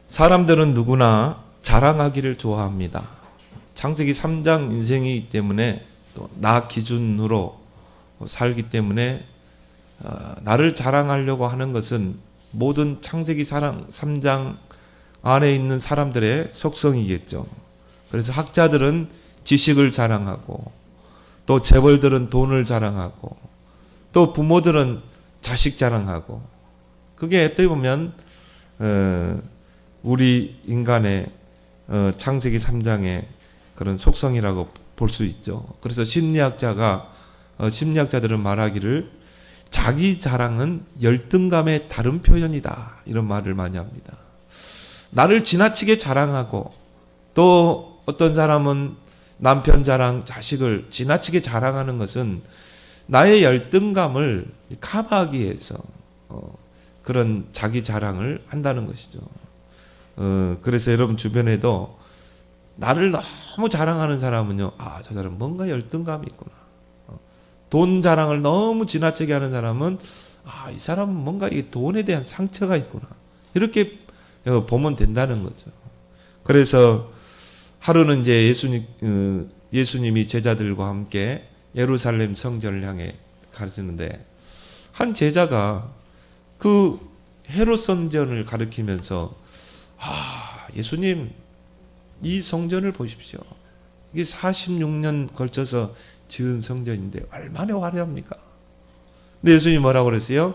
사람들은 누구나 자랑하기를 좋아합니다. 창세기 3장 인생이기 때문에 또 나 기준으로 살기 때문에 나를 자랑하려고 하는 것은 모든 창세기 3장 안에 있는 사람들의 속성이겠죠. 그래서 학자들은 지식을 자랑하고, 또 재벌들은 돈을 자랑하고, 또 부모들은 자식 자랑하고, 그게 어떻게 보면 우리 인간의 창세기 3장의 그런 속성이라고 볼 수 있죠. 그래서 심리학자들은 말하기를 자기 자랑은 열등감의 다른 표현이다, 이런 말을 많이 합니다. 나를 지나치게 자랑하고, 또 어떤 사람은 남편 자랑, 자식을 지나치게 자랑하는 것은 나의 열등감을 커버하기 위해서 그런 자기 자랑을 한다는 것이죠. 그래서 여러분 주변에도 나를 너무 자랑하는 사람은요, 저 사람 뭔가 열등감이 있구나. 돈 자랑을 너무 지나치게 하는 사람은 이 사람은 뭔가 이 돈에 대한 상처가 있구나, 이렇게 보면 된다는 거죠. 그래서 하루는 이제 예수님이 제자들과 함께 예루살렘 성전을 향해 가시는데, 한 제자가 그 헤롯 성전을 가리키면서 예수님, 이 성전을 보십시오. 이게 46년 걸쳐서 지은 성전인데 얼마나 화려합니까? 근데 예수님이 뭐라고 그랬어요?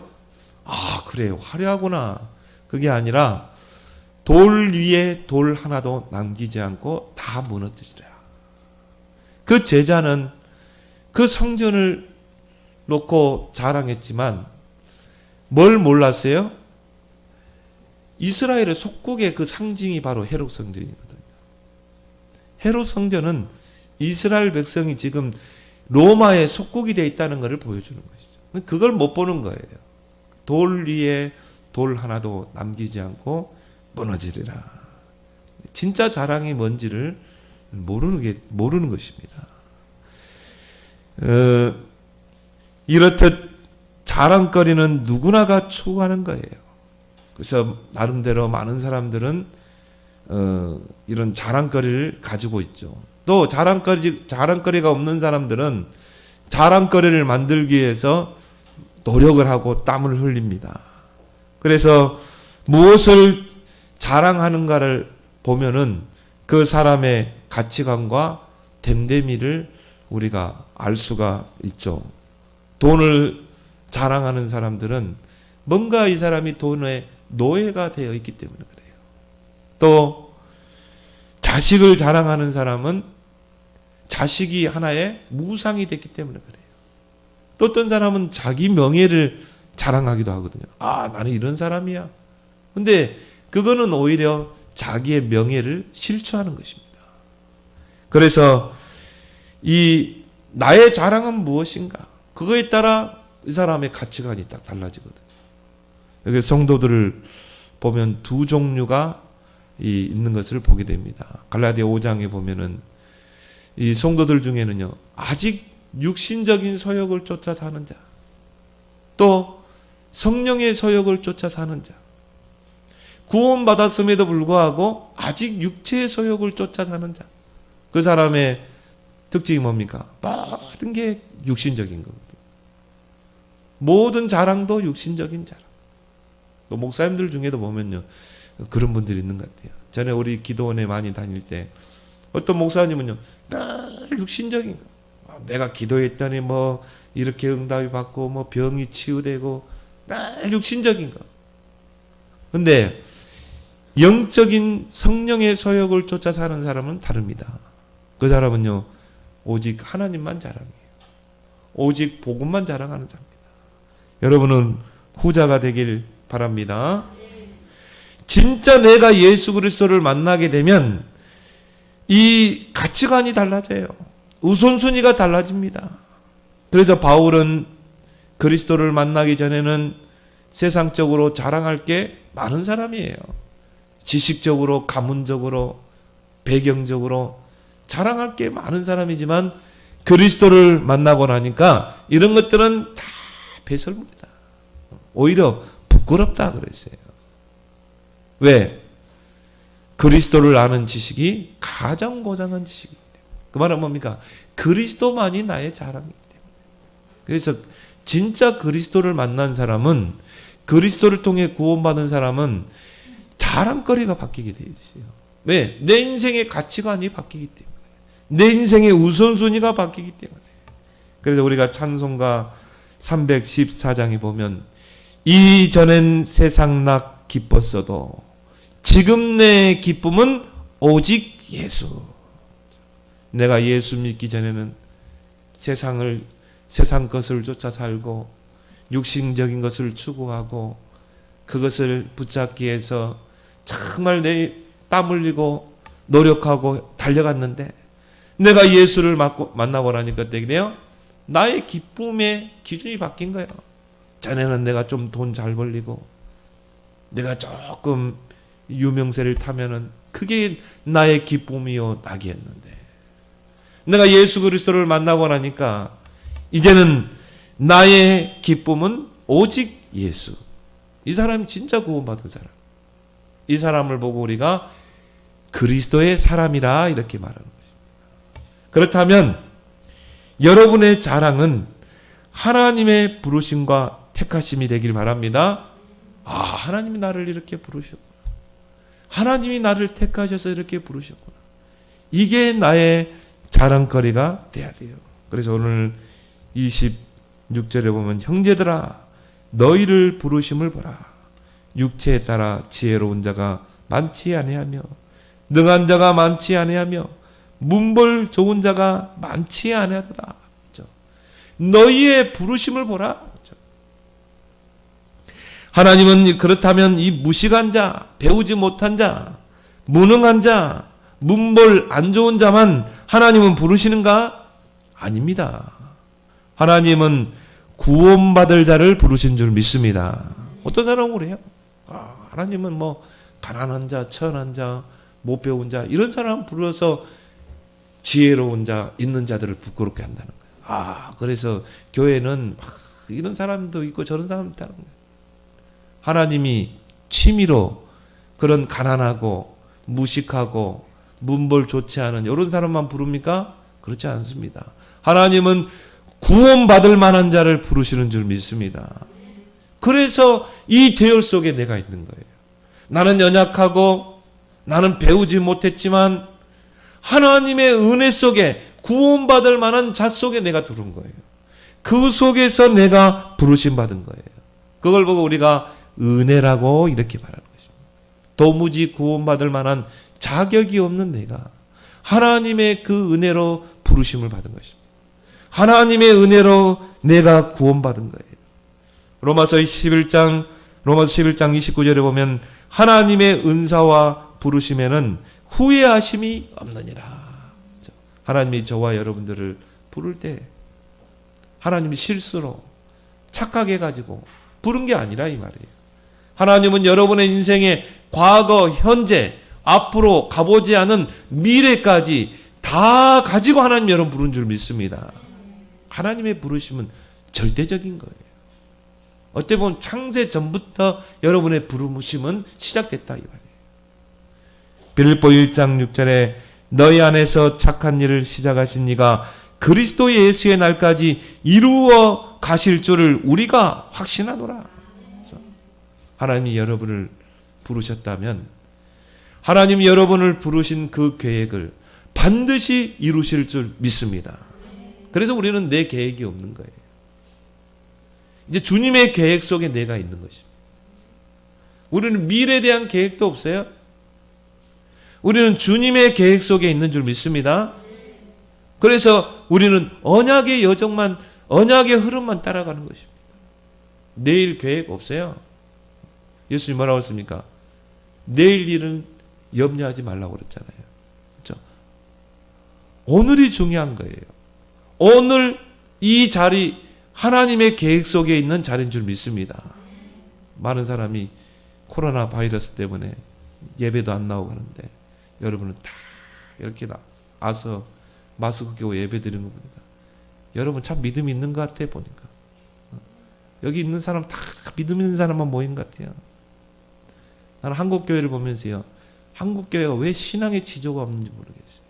그래, 화려하구나. 그게 아니라 돌 위에 돌 하나도 남기지 않고 다 무너뜨리라. 그 제자는 그 성전을 놓고 자랑했지만 뭘 몰랐어요? 이스라엘의 속국의 그 상징이 바로 헤롯 성전이거든요. 헤롯 성전은 이스라엘 백성이 지금 로마의 속국이 되어 있다는 것을 보여주는 것이죠. 그걸 못 보는 거예요. 돌 위에 돌 하나도 남기지 않고 무너지리라. 진짜 자랑이 뭔지를 모르는 것입니다. 이렇듯 자랑거리는 누구나가 추구하는 거예요. 그래서 나름대로 많은 사람들은 이런 자랑거리를 가지고 있죠. 또 자랑거리가 없는 사람들은 자랑거리를 만들기 위해서 노력을 하고 땀을 흘립니다. 그래서 무엇을 자랑하는가를 보면은 그 사람의 가치관과 됨됨이를 우리가 알 수가 있죠. 돈을 자랑하는 사람들은 뭔가 이 사람이 돈의 노예가 되어 있기 때문에 그래요. 또 자식을 자랑하는 사람은 자식이 하나의 무상이 됐기 때문에 그래요. 또 어떤 사람은 자기 명예를 자랑하기도 하거든요. 나는 이런 사람이야. 근데 그거는 오히려 자기의 명예를 실추하는 것입니다. 그래서 이 나의 자랑은 무엇인가? 그거에 따라 이 사람의 가치관이 딱 달라지거든요. 여기 성도들을 보면 두 종류가 있는 것을 보게 됩니다. 갈라디아 5장에 보면은 이 성도들 중에는요, 아직 육신적인 소욕을 쫓아 사는 자, 또 성령의 소욕을 쫓아 사는 자, 구원받았음에도 불구하고 아직 육체의 소욕을 쫓아 사는 자, 그 사람의 특징이 뭡니까? 모든 게 육신적인 거거든요. 모든 자랑도 육신적인 자랑. 또 목사님들 중에도 보면요, 그런 분들이 있는 것 같아요. 전에 우리 기도원에 많이 다닐 때 어떤 목사님은요, 늘 육신적인 거. 내가 기도했더니 뭐 이렇게 응답이 받고 뭐 병이 치유되고 늘 육신적인 거. 근데 영적인 성령의 소욕을 쫓아 사는 사람은 다릅니다. 그 사람은요, 오직 하나님만 자랑해요. 오직 복음만 자랑하는 자입니다. 여러분은 후자가 되길 바랍니다. 진짜 내가 예수 그리스도를 만나게 되면 이 가치관이 달라져요. 우선순위가 달라집니다. 그래서 바울은 그리스도를 만나기 전에는 세상적으로 자랑할 게 많은 사람이에요. 지식적으로, 가문적으로, 배경적으로 자랑할 게 많은 사람이지만 그리스도를 만나고 나니까 이런 것들은 다 배설물이다. 오히려 부끄럽다 그랬어요. 왜? 그리스도를 아는 지식이 가장 고상한 지식이기 때문에. 그 말은 뭡니까? 그리스도만이 나의 자랑이기 때문에. 그래서 진짜 그리스도를 만난 사람은, 그리스도를 통해 구원받은 사람은 자랑거리가 바뀌게 되어 있어요. 왜? 내 인생의 가치관이 바뀌기 때문에. 내 인생의 우선순위가 바뀌기 때문에. 그래서 우리가 찬송가 314장에 보면 이전엔 세상 낙 기뻤어도 지금 내 기쁨은 오직 예수. 내가 예수 믿기 전에는 세상 것을 쫓아 살고 육신적인 것을 추구하고 그것을 붙잡기 위해서 정말 내 땀 흘리고 노력하고 달려갔는데 내가 예수를 만나고 나니까 어떻게 돼요? 나의 기쁨의 기준이 바뀐 거예요. 전에는 내가 좀 돈 잘 벌리고 내가 조금 유명세를 타면은 그게 나의 기쁨이요 낙이었는데 내가 예수 그리스도를 만나고 나니까 이제는 나의 기쁨은 오직 예수. 이 사람이 진짜 구원받은 사람. 이 사람을 보고 우리가 그리스도의 사람이라 이렇게 말하는 것입니다. 그렇다면 여러분의 자랑은 하나님의 부르심과 택하심이 되길 바랍니다. 하나님이 나를 이렇게 부르셨구나. 하나님이 나를 택하셔서 이렇게 부르셨구나. 이게 나의 자랑거리가 돼야 돼요. 그래서 오늘 26절에 보면 형제들아 너희를 부르심을 보라. 육체에 따라 지혜로운 자가 많지 아니하며 능한 자가 많지 아니하며 문벌 좋은 자가 많지 아니하도다. 너희의 부르심을 보라. 하나님은 그렇다면 이 무식한 자, 배우지 못한 자, 무능한 자, 문벌 안 좋은 자만 하나님은 부르시는가? 아닙니다. 하나님은 구원받을 자를 부르신 줄 믿습니다. 어떤 사람은 그래요? 하나님은 뭐 가난한 자, 천한 자, 못 배운 자 이런 사람 불러서 지혜로운 자, 있는 자들을 부끄럽게 한다는 거예요. 그래서 교회는 이런 사람도 있고 저런 사람도 있다는 거예요. 하나님이 취미로 그런 가난하고 무식하고 문벌 좋지 않은 이런 사람만 부릅니까? 그렇지 않습니다. 하나님은 구원받을 만한 자를 부르시는 줄 믿습니다. 그래서 이 대열 속에 내가 있는 거예요. 나는 연약하고 나는 배우지 못했지만 하나님의 은혜 속에 구원받을 만한 자 속에 내가 들어온 거예요. 그 속에서 내가 부르심 받은 거예요. 그걸 보고 우리가 은혜라고 이렇게 말하는 것입니다. 도무지 구원받을 만한 자격이 없는 내가 하나님의 그 은혜로 부르심을 받은 것입니다. 하나님의 은혜로 내가 구원받은 거예요. 로마서 11장 29절에 보면 하나님의 은사와 부르심에는 후회하심이 없느니라. 하나님이 저와 여러분들을 부를 때 하나님이 실수로 착각해 가지고 부른 게 아니라 이 말이에요. 하나님은 여러분의 인생의 과거, 현재, 앞으로 가보지 않은 미래까지 다 가지고 하나님 여러분 부른 줄 믿습니다. 하나님의 부르심은 절대적인 거예요. 어떻게 보면 창세 전부터 여러분의 부르심은 시작됐다 이 말이에요. 빌립보 1장 6절에 너희 안에서 착한 일을 시작하신 이가 그리스도 예수의 날까지 이루어 가실 줄을 우리가 확신하노라. 하나님이 여러분을 부르셨다면 하나님이 여러분을 부르신 그 계획을 반드시 이루실 줄 믿습니다. 그래서 우리는 내 계획이 없는 거예요. 이제 주님의 계획 속에 내가 있는 것입니다. 우리는 미래에 대한 계획도 없어요. 우리는 주님의 계획 속에 있는 줄 믿습니다. 그래서 우리는 언약의 여정만, 언약의 흐름만 따라가는 것입니다. 내일 계획 없어요. 예수님 뭐라고 했습니까? 내일 일은 염려하지 말라고 그랬잖아요. 그렇죠? 오늘이 중요한 거예요. 오늘 이 자리 하나님의 계획 속에 있는 자리인 줄 믿습니다. 많은 사람이 코로나 바이러스 때문에 예배도 안 나오고 하는데 여러분은 다 이렇게 와서 마스크 끼고 예배 드리는 겁니다. 여러분 참 믿음이 있는 것 같아 보니까. 여기 있는 사람 다 믿음 있는 사람만 모인 것 같아요. 나는 한국 교회를 보면서요. 한국교회가 왜 신앙의 지조가 없는지 모르겠어요.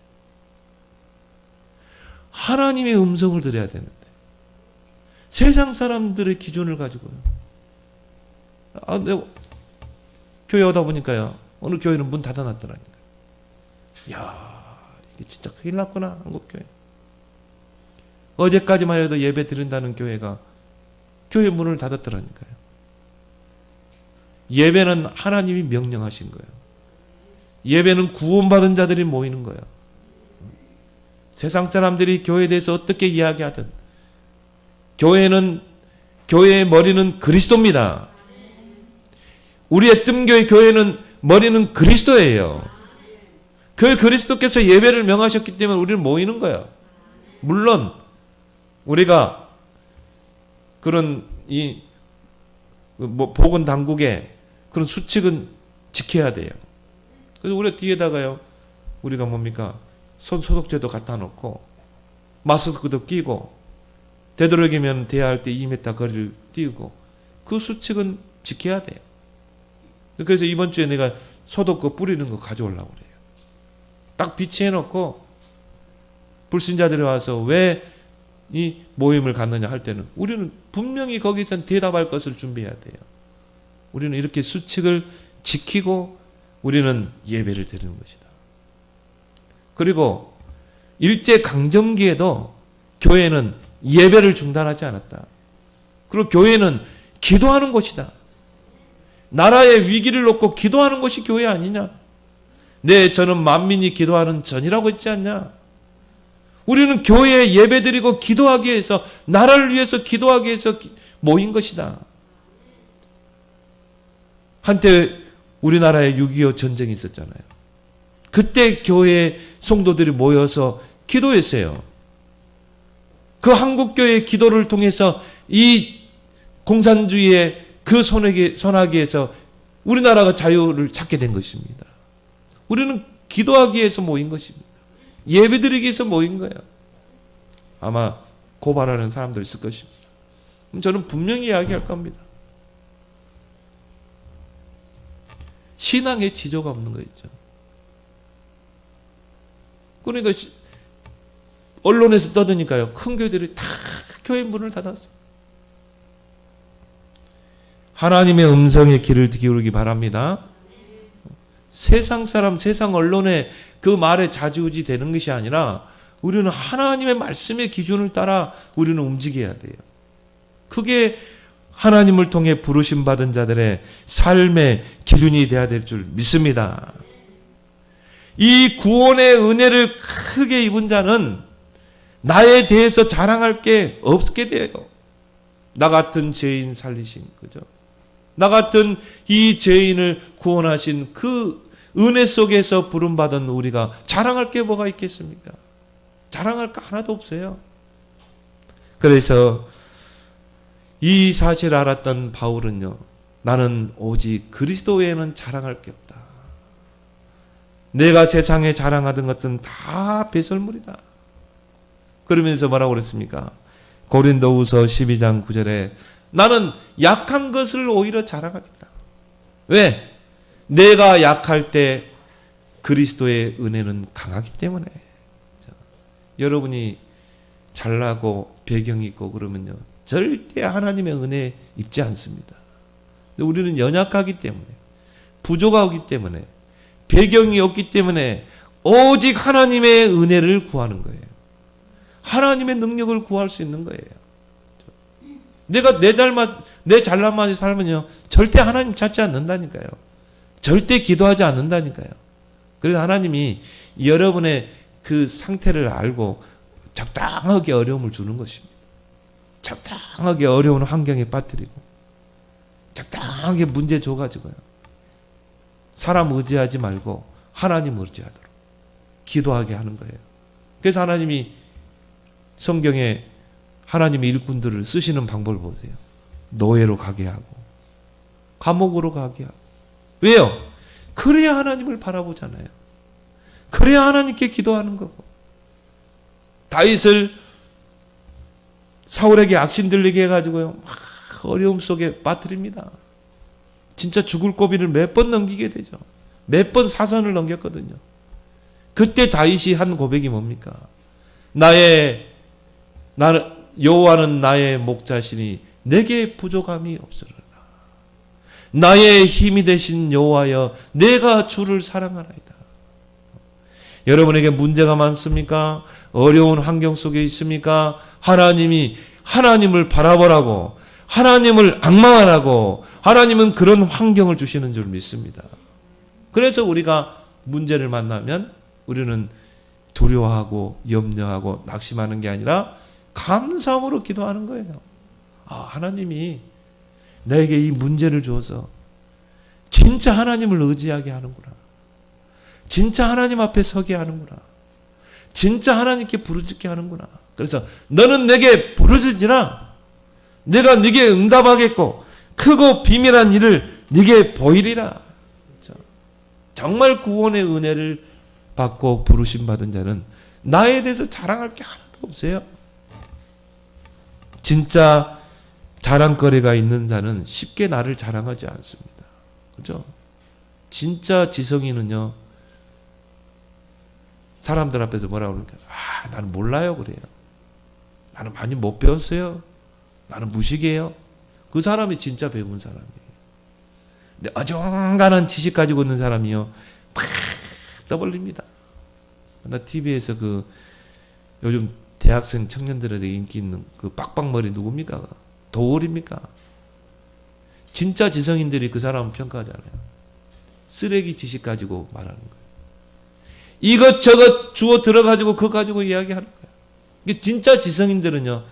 하나님의 음성을 들어야 되는데 세상 사람들의 기준을 가지고요. 내가 교회 오다 보니까요. 어느 교회는 문 닫아놨더라니까요. 이야, 이게 진짜 큰일 났구나, 한국교회. 어제까지만 해도 예배 드린다는 교회가 교회 문을 닫았더라니까요. 예배는 하나님이 명령하신 거예요. 예배는 구원받은 자들이 모이는 거예요. 세상 사람들이 교회에 대해서 어떻게 이야기하든 교회의 머리는 그리스도입니다. 우리의 뜸교의 교회는 머리는 그리스도예요. 그 그리스도께서 예배를 명하셨기 때문에 우리는 모이는 거예요. 물론 우리가 그런 보건 당국의 그런 수칙은 지켜야 돼요. 그래서 우리 뒤에다가요, 우리가 뭡니까? 손 소독제도 갖다 놓고 마스크도 끼고 되도록이면 대화할 때 2m 거리를 띄우고 그 수칙은 지켜야 돼요. 그래서 이번 주에 내가 소독거 뿌리는 거 가져오려고 그래요. 딱 비치해 놓고 불신자들이 와서 왜 이 모임을 갖느냐 할 때는 우리는 분명히 거기서 대답할 것을 준비해야 돼요. 우리는 이렇게 수칙을 지키고 우리는 예배를 드리는 것이다. 그리고 일제강점기에도 교회는 예배를 중단하지 않았다. 그리고 교회는 기도하는 곳이다. 나라의 위기를 놓고 기도하는 것이 교회 아니냐? 네, 저는 만민이 기도하는 전이라고 했지 않냐? 우리는 교회에 예배드리고 기도하기 위해서, 나라를 위해서 기도하기 위해서 모인 것이다. 한때 우리나라에 6.25 전쟁이 있었잖아요. 그때 교회 성도들이 모여서 기도했어요. 그 한국교회의 기도를 통해서 이 공산주의의 그 손아귀에서 우리나라가 자유를 찾게 된 것입니다. 우리는 기도하기 위해서 모인 것입니다. 예배드리기 위해서 모인 거예요. 아마 고발하는 사람도 있을 것입니다. 저는 분명히 이야기할 겁니다. 신앙의 지조가 없는 거 있죠. 그러니까 언론에서 떠드니까요. 큰 교회들이 다 교회 문을 닫았어. 하나님의 음성에 귀를 기울이기 바랍니다. 세상 사람, 세상 언론의 그 말에 좌지우지 되는 것이 아니라 우리는 하나님의 말씀의 기준을 따라 우리는 움직여야 돼요. 그게 하나님을 통해 부르심 받은 자들의 삶의 기준이 되어야 될 줄 믿습니다. 이 구원의 은혜를 크게 입은 자는 나에 대해서 자랑할 게 없게 돼요. 나 같은 죄인 살리신, 그죠? 나 같은 이 죄인을 구원하신 그 은혜 속에서 부름받은 우리가 자랑할 게 뭐가 있겠습니까? 자랑할 거 하나도 없어요. 그래서 이 사실을 알았던 바울은요, 나는 오직 그리스도 외에는 자랑할 게 없다. 내가 세상에 자랑하던 것은 다 배설물이다. 그러면서 뭐라고 그랬습니까? 고린도후서 12장 9절에 나는 약한 것을 오히려 자랑하겠다. 왜? 내가 약할 때 그리스도의 은혜는 강하기 때문에. 여러분이 잘나고 배경이 있고 그러면요, 절대 하나님의 은혜 입지 않습니다. 우리는 연약하기 때문에, 부족하기 때문에, 배경이 없기 때문에 오직 하나님의 은혜를 구하는 거예요. 하나님의 능력을 구할 수 있는 거예요. 내가 내 잘난만이 살면요, 절대 하나님 찾지 않는다니까요. 절대 기도하지 않는다니까요. 그래서 하나님이 여러분의 그 상태를 알고 적당하게 어려움을 주는 것입니다. 적당하게 어려운 환경에 빠뜨리고 적당하게 문제 줘가지고요, 사람 의지하지 말고 하나님 의지하도록 기도하게 하는 거예요. 그래서 하나님이 성경에 하나님의 일꾼들을 쓰시는 방법을 보세요. 노예로 가게 하고 감옥으로 가게 하고. 왜요? 그래야 하나님을 바라보잖아요. 그래야 하나님께 기도하는 거고. 다윗을 사울에게 악신 들리게 해가지고요, 막 어려움 속에 빠뜨립니다. 진짜 죽을 고비를 몇 번 넘기게 되죠. 몇 번 사선을 넘겼거든요. 그때 다윗이 한 고백이 뭡니까? 나는 여호와는 나의 목자시니 내게 부족함이 없으리라. 나의 힘이 되신 여호와여, 내가 주를 사랑하나이다. 여러분에게 문제가 많습니까? 어려운 환경 속에 있습니까? 하나님을 바라보라고, 하나님을 악망하라고, 하나님은 그런 환경을 주시는 줄 믿습니다. 그래서 우리가 문제를 만나면 우리는 두려워하고 염려하고 낙심하는 게 아니라 감사함으로 기도하는 거예요. 하나님이 나에게 이 문제를 줘서 진짜 하나님을 의지하게 하는구나. 진짜 하나님 앞에 서게 하는구나. 진짜 하나님께 부르짖게 하는구나. 그래서 너는 내게 부르짖으라. 내가 네게 응답하겠고 크고 비밀한 일을 네게 보이리라. 정말 구원의 은혜를 받고 부르심 받은 자는 나에 대해서 자랑할 게 하나도 없어요. 진짜 자랑거리가 있는 자는 쉽게 나를 자랑하지 않습니다. 그죠? 진짜 지성인은요, 사람들 앞에서 뭐라고 그러니까, 나는 몰라요, 그래요. 나는 많이 못 배웠어요. 나는 무식해요. 그 사람이 진짜 배운 사람이에요. 근데 어중간한 지식 가지고 있는 사람이요, 팍 떠벌립니다. 나 TV에서 요즘 대학생 청년들에게 인기 있는 그 빡빡머리 누굽니까? 도울입니까? 진짜 지성인들이 그 사람을 평가하잖아요. 쓰레기 지식 가지고 말하는 거예요. 이것저것 주워 들어가지고 그거 가지고 이야기하는 거예요. 진짜 지성인들은요,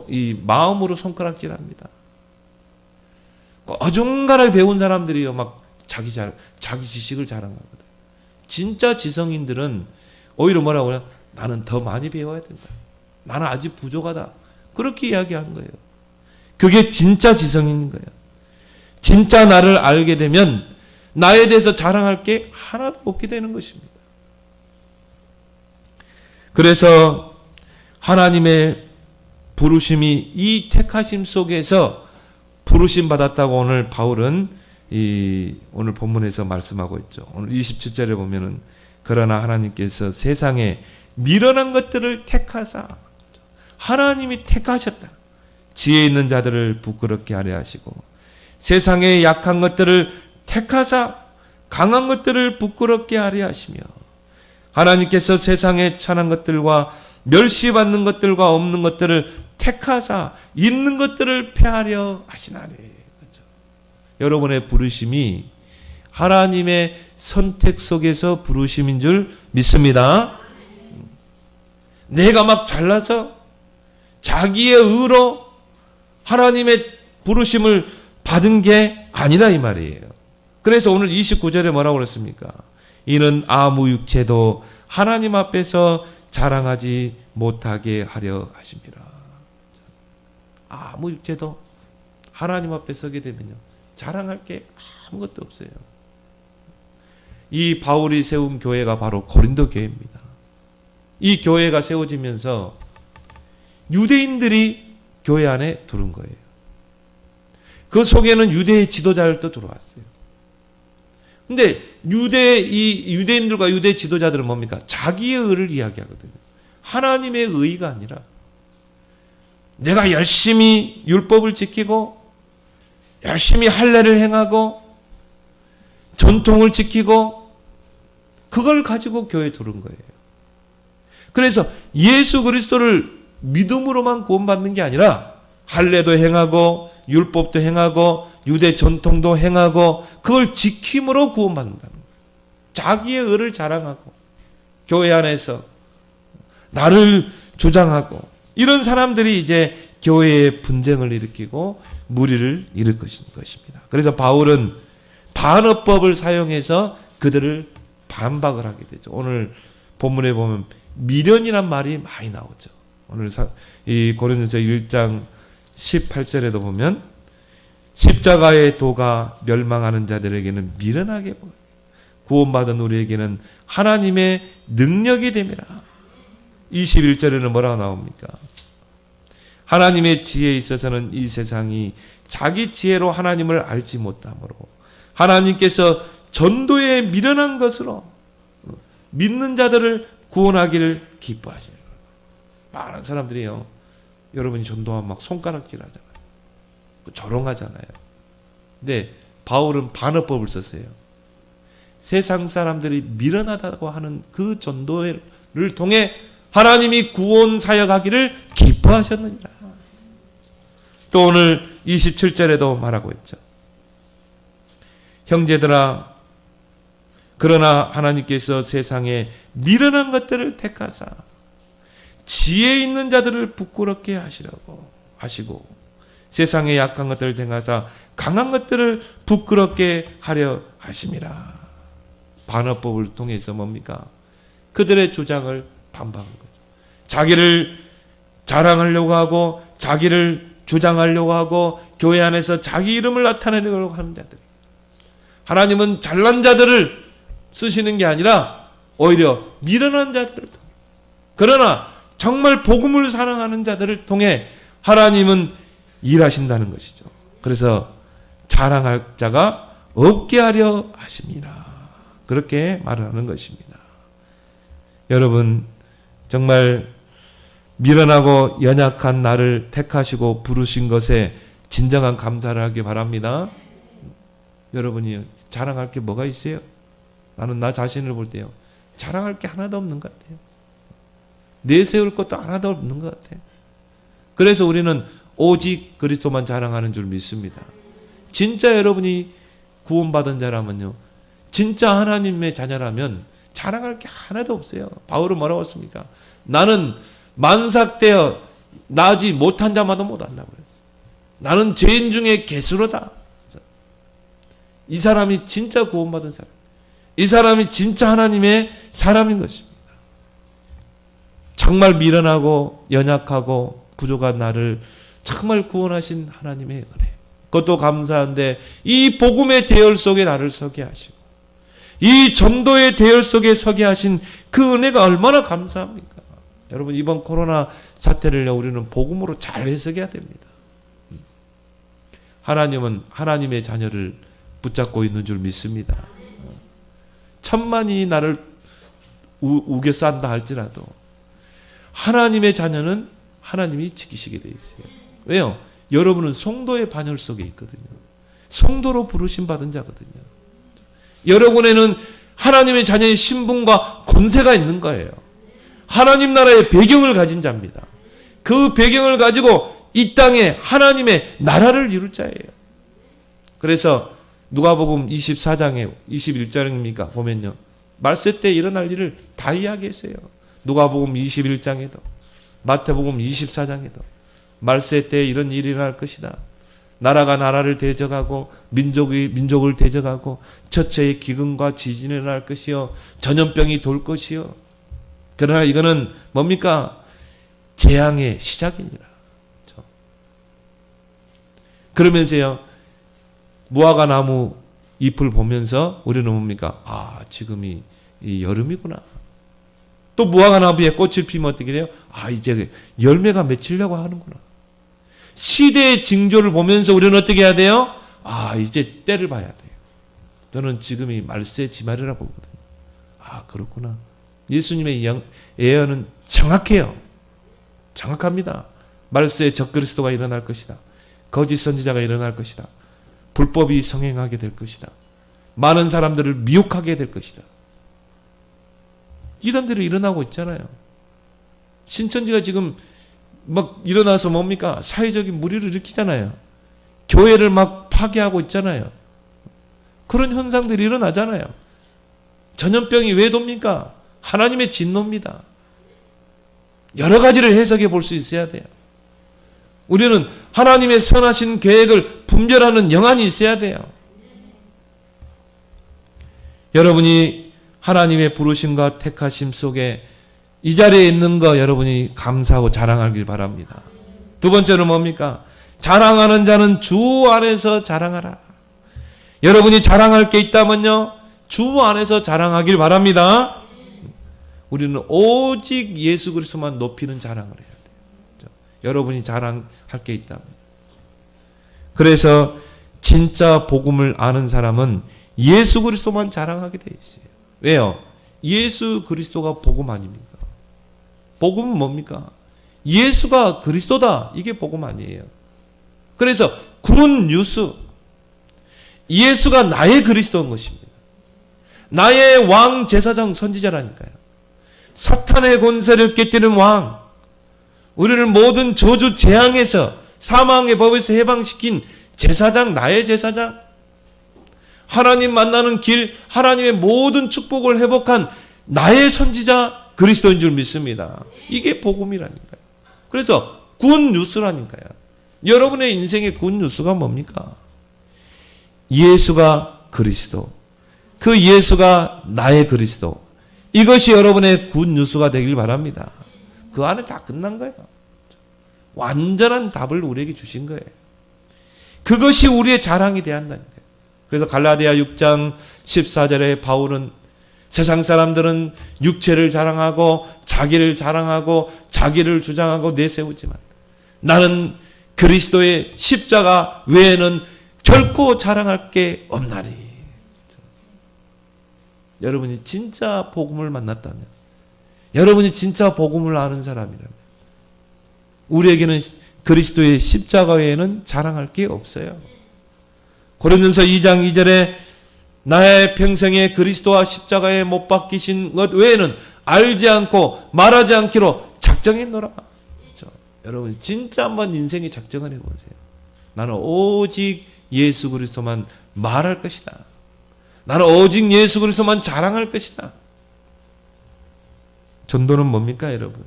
이 마음으로 손가락질합니다. 어중간하게 배운 사람들이요, 막 자기 지식을 자랑하거든. 진짜 지성인들은 오히려 뭐라고 그래요? 나는 더 많이 배워야 된다. 나는 아직 부족하다. 그렇게 이야기하는 거예요. 그게 진짜 지성인 거예요. 진짜 나를 알게 되면 나에 대해서 자랑할 게 하나도 없게 되는 것입니다. 그래서 하나님의 부르심이 이 택하심 속에서 부르심 받았다고 오늘 바울은 오늘 본문에서 말씀하고 있죠. 오늘 27절에 보면은 그러나 하나님께서 세상에 미련한 것들을 택하사, 하나님이 택하셨다. 지혜 있는 자들을 부끄럽게 하려 하시고 세상에 약한 것들을 택하사 강한 것들을 부끄럽게 하려 하시며 하나님께서 세상에 천한 것들과 멸시받는 것들과 없는 것들을 택하사 있는 것들을 폐하려 하시나니. 그렇죠? 여러분의 부르심이 하나님의 선택 속에서 부르심인 줄 믿습니다. 내가 막 잘나서 자기의 의로 하나님의 부르심을 받은 게 아니라 이 말이에요. 그래서 오늘 29절에 뭐라고 그랬습니까? 이는 아무 육체도 하나님 앞에서 자랑하지 못하게 하려 하십니다. 아무 육체도 하나님 앞에 서게 되면요, 자랑할 게 아무것도 없어요. 이 바울이 세운 교회가 바로 고린도 교회입니다. 이 교회가 세워지면서 유대인들이 교회 안에 들어온 거예요. 그 속에는 유대의 지도자들도 들어왔어요. 근데 유대인들과 유대 지도자들은 뭡니까? 자기의 의를 이야기하거든요. 하나님의 의가 아니라 내가 열심히 율법을 지키고 열심히 할례를 행하고 전통을 지키고 그걸 가지고 교회에 들어온 거예요. 그래서 예수 그리스도를 믿음으로만 구원받는 게 아니라 할례도 행하고 율법도 행하고 유대 전통도 행하고 그걸 지킴으로 구원받는다는 거예요. 자기의 의를 자랑하고 교회 안에서 나를 주장하고 이런 사람들이 이제 교회에 분쟁을 일으키고 무리를 일으킬 것입니다. 그래서 바울은 반어법을 사용해서 그들을 반박을 하게 되죠. 오늘 본문에 보면 미련이란 말이 많이 나오죠. 오늘 이 고린도서 1장 18절에도 보면 십자가의 도가 멸망하는 자들에게는 미련하게 보여 구원받은 우리에게는 하나님의 능력이 됨이라. 21절에는 뭐라고 나옵니까? 하나님의 지혜에 있어서는 이 세상이 자기 지혜로 하나님을 알지 못하므로 하나님께서 전도에 미련한 것으로 믿는 자들을 구원하기를 기뻐하시는 거예요. 많은 사람들이요, 여러분이 전도하면 막 손가락질 하잖아요. 조롱하잖아요. 근데 바울은 반어법을 썼어요. 세상 사람들이 미련하다고 하는 그 전도를 통해 하나님이 구원 사역하기를 기뻐하셨느니라. 또 오늘 27절에도 말하고 있죠. 형제들아, 그러나 하나님께서 세상에 미련한 것들을 택하사 지혜 있는 자들을 부끄럽게 하시라고 하시고, 세상에 약한 것들을 택하사 강한 것들을 부끄럽게 하려 하심이라. 반어법을 통해서 뭡니까? 그들의 주장을 반박한 거죠. 자기를 자랑하려고 하고, 자기를 주장하려고 하고, 교회 안에서 자기 이름을 나타내려고 하는 자들. 하나님은 잘난 자들을 쓰시는 게 아니라 오히려 미련한 자들을 통해, 그러나 정말 복음을 사랑하는 자들을 통해 하나님은 일하신다는 것이죠. 그래서 자랑할 자가 없게 하려 하십니다. 그렇게 말을 하는 것입니다. 여러분, 정말 미련하고 연약한 나를 택하시고 부르신 것에 진정한 감사를 하기 바랍니다. 여러분이 자랑할 게 뭐가 있어요? 나는 나 자신을 볼 때요, 자랑할 게 하나도 없는 것 같아요. 내세울 것도 하나도 없는 것 같아요. 그래서 우리는 오직 그리스도만 자랑하는 줄 믿습니다. 진짜 여러분이 구원받은 자라면요, 진짜 하나님의 자녀라면 자랑할 게 하나도 없어요. 바울은 뭐라고 했습니까? 나는 만삭되어 나지 못한 자마도 못한다고 그랬어요. 나는 죄인 중에 개수로다. 이 사람이 진짜 구원받은 사람, 이 사람이 진짜 하나님의 사람인 것입니다. 정말 미련하고 연약하고 부족한 나를 정말 구원하신 하나님의 은혜, 그것도 감사한데 이 복음의 대열 속에 나를 서게 하시고 이 전도의 대열 속에 서게 하신 그 은혜가 얼마나 감사합니까? 여러분, 이번 코로나 사태를 우리는 복음으로 잘 해석해야 됩니다. 하나님은 하나님의 자녀를 붙잡고 있는 줄 믿습니다. 천만이 나를 우겨 싼다 할지라도 하나님의 자녀는 하나님이 지키시게 되어 있어요. 왜요? 여러분은 성도의 반열 속에 있거든요. 성도로 부르심 받은 자거든요. 여러분에는 하나님의 자녀의 신분과 권세가 있는 거예요. 하나님 나라의 배경을 가진 자입니다. 그 배경을 가지고 이 땅에 하나님의 나라를 이룰 자예요. 그래서 누가복음 24장에 21장입니까? 보면요, 말세 때 일어날 일을 다 이야기했어요. 누가복음 21장에도, 마태복음 24장에도 말세 때 이런 일이 일어날 것이다. 나라가 나라를 대적하고 민족이 민족을 대적하고 처처의 기근과 지진이 일어날 것이요, 전염병이 돌 것이요. 그러나 이거는 뭡니까? 재앙의 시작이니라. 그러면서요, 무화과 나무 잎을 보면서 우리는 뭡니까? 아, 지금이 이 여름이구나. 또 무화과 나무에 꽃을 피면 어떻게 돼요? 아, 이제 열매가 맺히려고 하는구나. 시대의 징조를 보면서 우리는 어떻게 해야 돼요? 아, 이제 때를 봐야 돼요. 저는 지금이 말세 지말이라 보거든요. 아, 그렇구나. 예수님의 예언은 정확해요. 정확합니다. 말세에 적그리스도가 일어날 것이다. 거짓 선지자가 일어날 것이다. 불법이 성행하게 될 것이다. 많은 사람들을 미혹하게 될 것이다. 이런 일이 일어나고 있잖아요. 신천지가 지금 막 일어나서 뭡니까? 사회적인 무리를 일으키잖아요. 교회를 막 파괴하고 있잖아요. 그런 현상들이 일어나잖아요. 전염병이 왜 돕니까? 하나님의 진노입니다. 여러 가지를 해석해 볼 수 있어야 돼요. 우리는 하나님의 선하신 계획을 분별하는 영안이 있어야 돼요. 여러분이 하나님의 부르심과 택하심 속에 이 자리에 있는 거 여러분이 감사하고 자랑하길 바랍니다. 두 번째는 뭡니까? 자랑하는 자는 주 안에서 자랑하라. 여러분이 자랑할 게 있다면요, 주 안에서 자랑하길 바랍니다. 우리는 오직 예수 그리스도만 높이는 자랑을 해야 돼요. 여러분이 자랑할 게 있다면. 그래서 진짜 복음을 아는 사람은 예수 그리스도만 자랑하게 돼 있어요. 왜요? 예수 그리스도가 복음 아닙니까? 복음은 뭡니까? 예수가 그리스도다. 이게 복음 아니에요. 그래서 굿 뉴스, 예수가 나의 그리스도인 것입니다. 나의 왕 제사장 선지자라니까요. 사탄의 권세를 깨뜨리는 왕, 우리를 모든 저주 재앙에서, 사망의 법에서 해방시킨 제사장, 나의 제사장, 하나님 만나는 길, 하나님의 모든 축복을 회복한 나의 선지자 그리스도인 줄 믿습니다. 이게 복음이라니까요. 그래서 굿 뉴스라니까요. 여러분의 인생의 굿 뉴스가 뭡니까? 예수가 그리스도, 그 예수가 나의 그리스도, 이것이 여러분의 굿 뉴스가 되길 바랍니다. 그 안에 다 끝난 거예요. 완전한 답을 우리에게 주신 거예요. 그것이 우리의 자랑이 되어야 한다니까요. 그래서 갈라디아 6장 14절에 바울은 세상 사람들은 육체를 자랑하고 자기를 자랑하고 자기를 주장하고 내세우지만 나는 그리스도의 십자가 외에는 결코 자랑할 게 없나니. 여러분이 진짜 복음을 만났다면, 여러분이 진짜 복음을 아는 사람이라면 우리에게는 그리스도의 십자가 외에는 자랑할 게 없어요. 고린도서 2장 2절에 나의 평생에 그리스도와 십자가에 못 박히신 것 외에는 알지 않고 말하지 않기로 작정했노라. 그렇죠? 여러분 진짜 한번 인생에 작정을 해보세요. 나는 오직 예수 그리스도만 말할 것이다. 나는 오직 예수 그리스도만 자랑할 것이다. 전도는 뭡니까 여러분?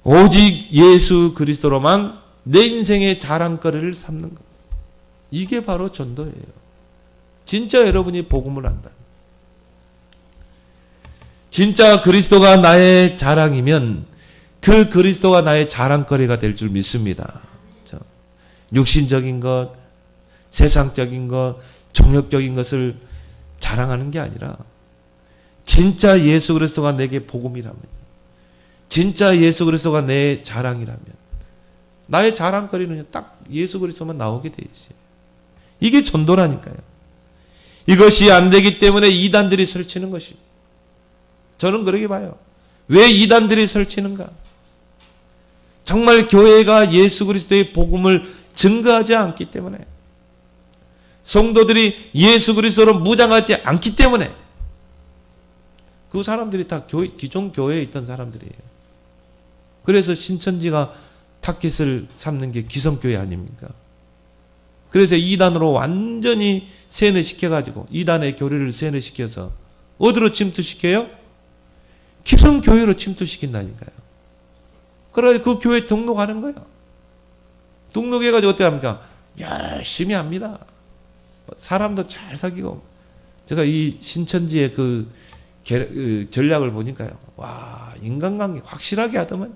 오직 예수 그리스도로만 내 인생의 자랑거리를 삼는 것. 이게 바로 전도예요. 진짜 여러분이 복음을 안다. 진짜 그리스도가 나의 자랑이면 그 그리스도가 나의 자랑거리가 될 줄 믿습니다. 육신적인 것, 세상적인 것, 정욕적인 것을 자랑하는 게 아니라 진짜 예수 그리스도가 내게 복음이라면, 진짜 예수 그리스도가 내 자랑이라면 나의 자랑거리는 딱 예수 그리스도만 나오게 돼 있어요. 이게 전도라니까요. 이것이 안 되기 때문에 이단들이 설치는 것입니다. 저는 그렇게 봐요. 왜 이단들이 설치는가? 정말 교회가 예수 그리스도의 복음을 증거하지 않기 때문에, 성도들이 예수 그리스도로 무장하지 않기 때문에, 그 사람들이 다 기존 교회에 있던 사람들이에요. 그래서 신천지가 타깃을 삼는 게 기성교회 아닙니까? 그래서 이단으로 완전히 세뇌시켜가지고, 이단의 교리를 세뇌시켜서 어디로 침투시켜요? 기성교회로 침투시킨다니까요. 그래서 그 교회 등록하는 거예요. 등록해가지고 어떻게 합니까? 열심히 합니다. 사람도 잘 사귀고. 제가 이 신천지의 그 전략을 보니까요. 와, 인간관계 확실하게 하더만.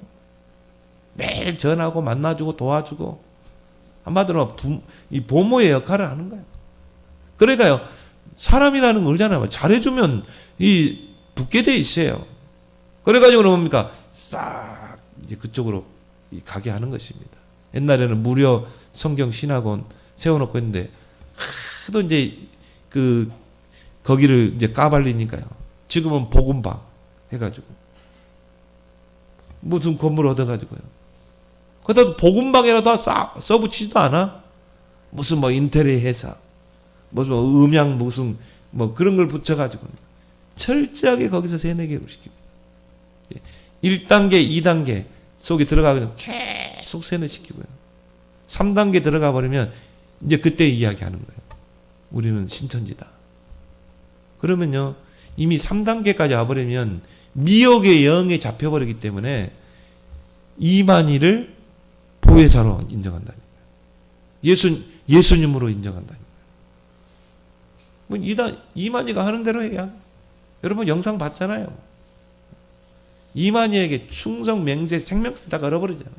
매일 전하고 만나주고 도와주고. 한마디로 이 보모의 역할을 하는 거예요. 그러니까요. 사람이라는 걸 그러잖아요. 잘해주면 붙게 돼 있어요. 그래가지고 뭡니까? 싹 이제 그쪽으로 가게 하는 것입니다. 옛날에는 무료 성경 신학원 세워놓고 했는데 하도 이제 거기를 이제 까발리니까요. 지금은 복음방 해가지고 무슨 건물 얻어가지고요. 거기다 복음방이라도 싹 써붙이지도 않아. 무슨 뭐 인테리어 회사, 무슨 음향 무슨 뭐 그런 걸 붙여가지고 철저하게 거기서 세뇌교육을 시킵니다. 1단계, 2단계 속에 들어가면 계속 세뇌시키고요. 3단계 들어가 버리면 이제 그때 이야기하는 거예요. 우리는 신천지다. 그러면요, 이미 3단계까지 와버리면 미혹의 영에 잡혀버리기 때문에 이만희를 보혜자로 인정한다니까요. 예수님으로 인정한다니까요. 뭐 이만희가 하는 대로 해야. 여러분 영상 봤잖아요. 이만희에게 충성, 맹세, 생명까지 다 걸어버리잖아요.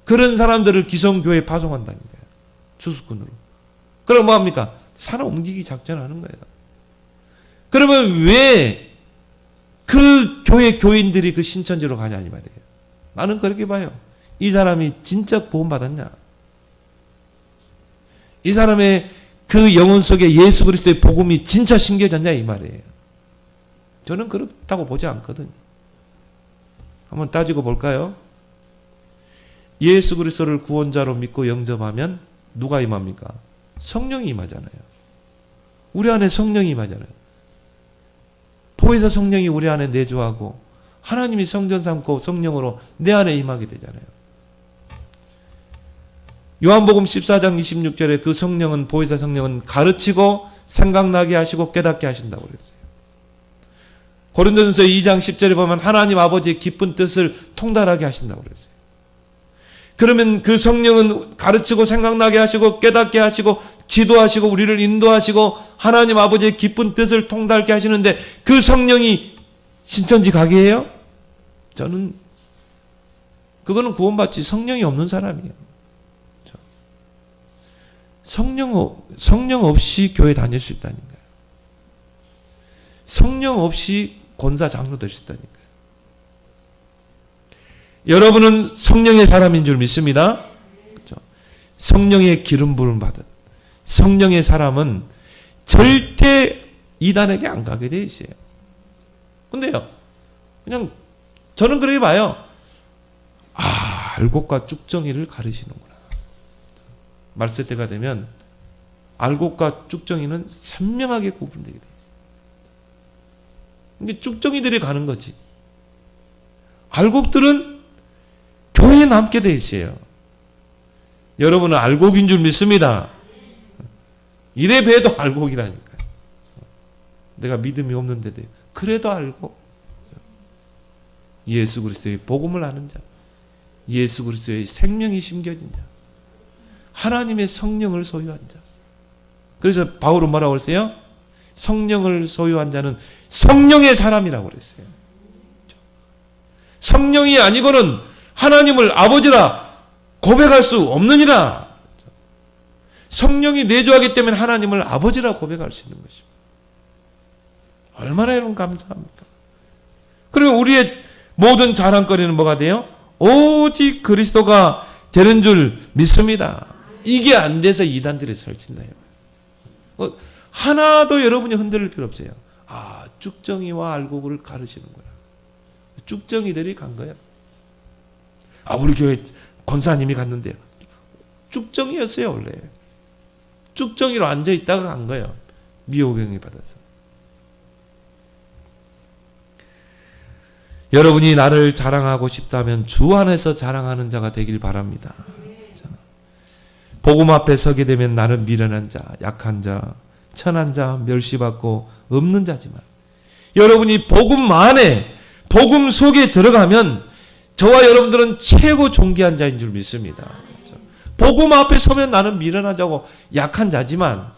그런 사람들을 기성교회에 파송한다니까요. 주수꾼으로. 그럼 뭐합니까? 산을 옮기기 작전하는 거예요. 그러면 왜 그 교회 교인들이 그 신천지로 가냐 이 말이에요. 나는 그렇게 봐요. 이 사람이 진짜 구원받았냐? 이 사람의 그 영혼 속에 예수 그리스도의 복음이 진짜 심겨졌냐 이 말이에요. 저는 그렇다고 보지 않거든요. 한번 따지고 볼까요? 예수 그리스도를 구원자로 믿고 영접하면 누가 임합니까? 성령이 임하잖아요. 우리 안에 성령이 임하잖아요. 보혜사 성령이 우리 안에 내주하고 하나님이 성전 삼고 성령으로 내 안에 임하게 되잖아요. 요한복음 14장 26절에 그 성령은, 보혜사 성령은 가르치고 생각나게 하시고 깨닫게 하신다고 그랬어요. 고린도전서 2장 10절에 보면 하나님 아버지의 깊은 뜻을 통달하게 하신다고 그랬어요. 그러면 그 성령은 가르치고 생각나게 하시고 깨닫게 하시고 지도하시고 우리를 인도하시고 하나님 아버지의 깊은 뜻을 통달케 하시는데 그 성령이 신천지 가게예요? 저는 그거는 구원받지 성령이 없는 사람이에요. 성령 없이 교회 다닐 수 있다니까요. 성령 없이 권사 장로 될 수 있다니까요. 여러분은 성령의 사람인 줄 믿습니다. 그렇죠? 성령의 기름 부음 받은 성령의 사람은 절대 이단에게 안 가게 돼 있어요. 근데요, 그냥 저는 그렇게 봐요. 아, 알곡과 쭉정이를 가르시는구나. 말세 때가 되면 알곡과 쭉정이는 선명하게 구분되게 돼 있어요. 이게 쭉정이들이 가는 거지. 알곡들은 교회에 남게 돼 있어요. 여러분은 알곡인 줄 믿습니다. 이래 봬도 알곡이라니까요. 내가 믿음이 없는데도 그래도 알고 예수 그리스도의 복음을 아는 자, 예수 그리스도의 생명이 심겨진 자, 하나님의 성령을 소유한 자. 그래서 바울은 뭐라고 그랬어요? 성령을 소유한 자는 성령의 사람이라고 그랬어요. 성령이 아니고는 하나님을 아버지라 고백할 수 없느니라. 성령이 내주하기 때문에 하나님을 아버지라 고백할 수 있는 것입니다. 얼마나 여러분 감사합니까? 그리고 우리의 모든 자랑거리는 뭐가 돼요? 오직 그리스도가 되는 줄 믿습니다. 이게 안 돼서 이단들이 설친다. 하나도 여러분이 흔들릴 필요 없어요. 아, 쭉정이와 알곡을 가르치는구나. 쭉정이들이 간 거예요. 아, 우리 교회 권사님이 갔는데요. 쭉정이였어요, 원래. 쭉정이로 앉아있다가 간 거예요. 미호경이 받아서. 여러분이 나를 자랑하고 싶다면 주 안에서 자랑하는 자가 되길 바랍니다. 복음 앞에 서게 되면 나는 미련한 자, 약한 자, 천한 자, 멸시받고 없는 자지만 여러분이 복음 안에, 복음 속에 들어가면 저와 여러분들은 최고 존귀한 자인 줄 믿습니다. 복음 앞에 서면 나는 미련한 자고 약한 자지만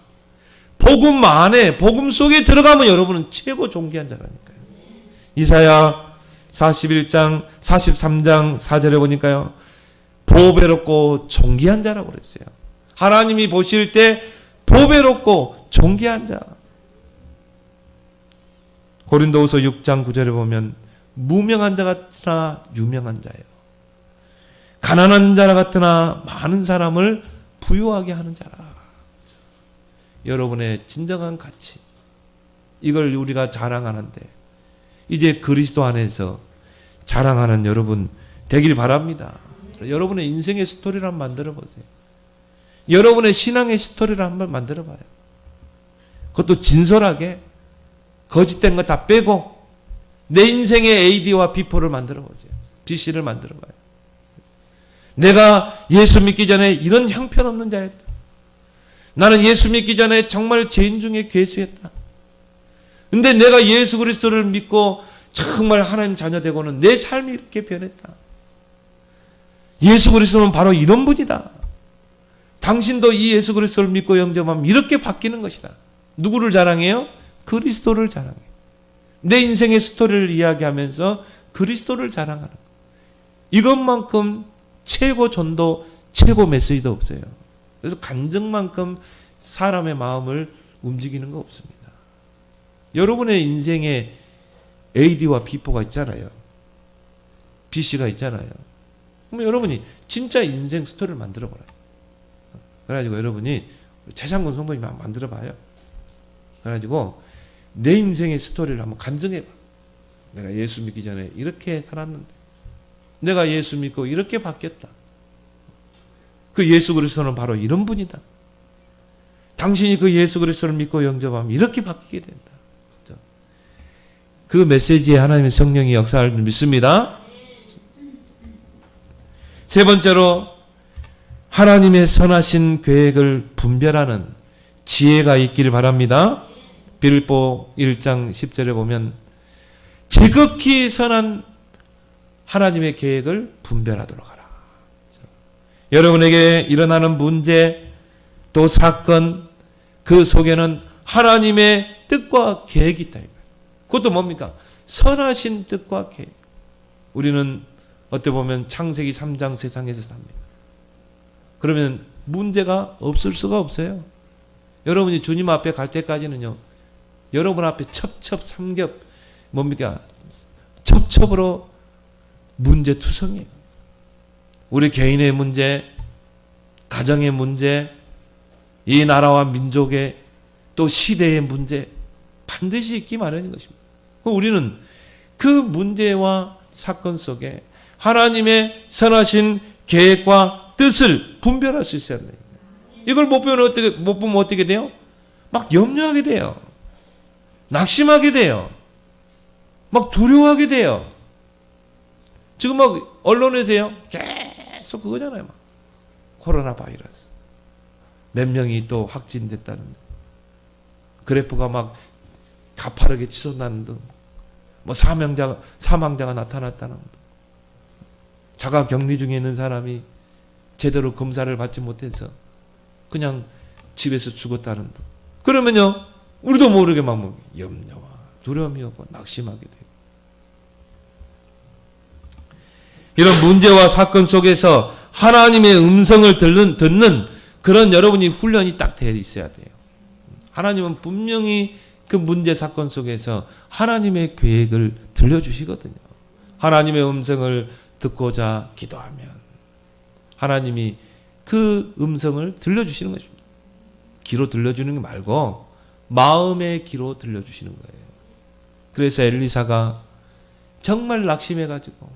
복음 안에, 복음 속에 들어가면 여러분은 최고 존귀한 자라니까요. 이사야 41장, 43장 4절에 보니까요. 보배롭고 존귀한 자라고 그랬어요. 하나님이 보실 때 보배롭고 존귀한 자. 고린도후서 6장 9절에 보면 무명한 자 같으나 유명한 자예요. 가난한 자 같으나 많은 사람을 부유하게 하는 자라. 여러분의 진정한 가치. 이걸 우리가 자랑하는데 이제 그리스도 안에서 자랑하는 여러분 되길 바랍니다. 여러분의 인생의 스토리를 한번 만들어 보세요. 여러분의 신앙의 스토리를 한번 만들어 봐요. 그것도 진솔하게 거짓된 거 다 빼고 내 인생의 AD와 비포를 만들어 보세요. BC를 만들어 봐요. 내가 예수 믿기 전에 이런 형편없는 자였다. 나는 예수 믿기 전에 정말 죄인 중에 괴수였다. 근데 내가 예수 그리스도를 믿고 정말 하나님 자녀 되고는 내 삶이 이렇게 변했다. 예수 그리스도는 바로 이런 분이다. 당신도 이 예수 그리스도를 믿고 영접하면 이렇게 바뀌는 것이다. 누구를 자랑해요? 그리스도를 자랑해요. 내 인생의 스토리를 이야기하면서 그리스도를 자랑하는 것. 이것만큼 최고 전도, 최고 메시지도 없어요. 그래서 간증만큼 사람의 마음을 움직이는 거 없습니다. 여러분의 인생에 AD와 비포가 있잖아요. BC가 있잖아요. 그럼 여러분이 진짜 인생 스토리를 만들어 보라요. 그래가지고 여러분이 최상근 성도님 한번 만들어봐요. 그래가지고 내 인생의 스토리를 한번 간증해봐. 내가 예수 믿기 전에 이렇게 살았는데 내가 예수 믿고 이렇게 바뀌었다. 그 예수 그리스도는 바로 이런 분이다. 당신이 그 예수 그리스도를 믿고 영접하면 이렇게 바뀌게 된다. 그 메시지에 하나님의 성령이 역사를 믿습니다. 세 번째로 하나님의 선하신 계획을 분별하는 지혜가 있기를 바랍니다. 빌립보 1장 10절에 보면 지극히 선한 하나님의 계획을 분별하도록 하라. 여러분에게 일어나는 문제 또 사건 그 속에는 하나님의 뜻과 계획이 있다. 그것도 뭡니까? 선하신 뜻과 계획. 우리는 어떻게 보면 창세기 3장 세상에서 삽니다. 그러면 문제가 없을 수가 없어요. 여러분이 주님 앞에 갈 때까지는요. 여러분 앞에 첩첩 삼겹 뭡니까? 첩첩으로 문제투성이에요. 우리 개인의 문제, 가정의 문제, 이 나라와 민족의 또 시대의 문제 반드시 있기 마련인 것입니다. 우리는 그 문제와 사건 속에 하나님의 선하신 계획과 뜻을 분별할 수 있어야 합니다. 이걸 못 보면 어떻게 돼요? 막 염려하게 돼요. 낙심하게 돼요. 막 두려워하게 돼요. 지금 막 언론에서요 계속 그거잖아요. 막. 코로나 바이러스 몇 명이 또 확진됐다는 그래프가 막 가파르게 치솟는 등 뭐 사망자가 나타났다는 등 자가 격리 중에 있는 사람이 제대로 검사를 받지 못해서 그냥 집에서 죽었다는 등 그러면요 우리도 모르게 막 염려와 두려움이 오고 낙심하게 돼요. 이런 문제와 사건 속에서 하나님의 음성을 듣는 그런 여러분이 훈련이 딱 되어 있어야 돼요. 하나님은 분명히 그 문제 사건 속에서 하나님의 계획을 들려주시거든요. 하나님의 음성을 듣고자 기도하면 하나님이 그 음성을 들려주시는 것입니다. 귀로 들려주는 게 말고 마음의 귀로 들려주시는 거예요. 그래서 엘리사가 정말 낙심해가지고